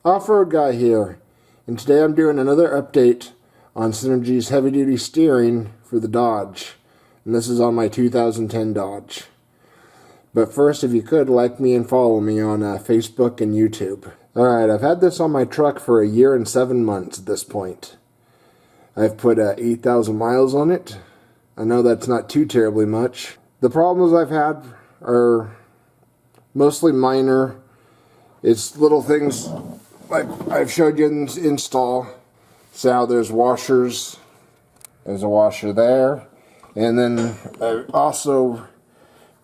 Off-road guy here, and today I'm doing another update on Synergy's heavy-duty steering for the Dodge, and this is on my 2010 Dodge. But first, if you could, like me and follow me on Facebook and YouTube. Alright, I've had this on my truck for 1 year and 7 months at this point. I've put 8,000 miles on it. I know that's not too terribly much. The problems I've had are mostly minor. It's little things like I've showed you in install. See how there's washers. There's a washer there. And then I also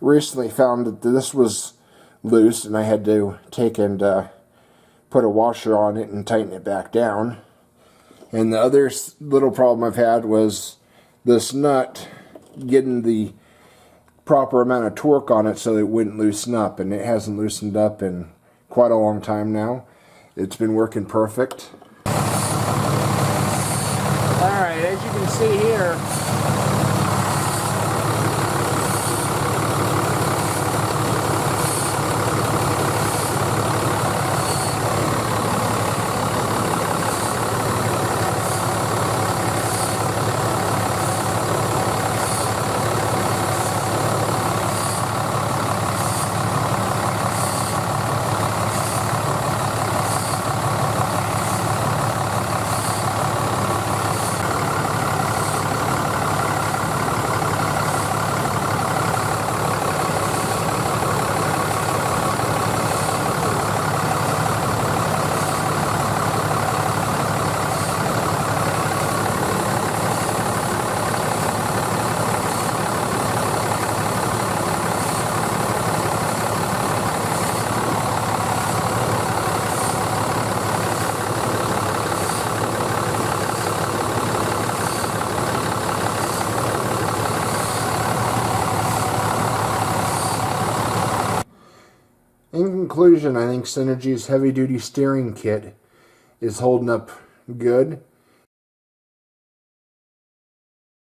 recently found that this was loose and I had to take and put a washer on it and tighten it back down. And the other little problem I've had was this nut getting the proper amount of torque on it so it wouldn't loosen up, and it hasn't loosened up in quite a long time now. It's been working perfect. Alright, as you can see here, in conclusion, I think Synergy's heavy-duty steering kit is holding up good.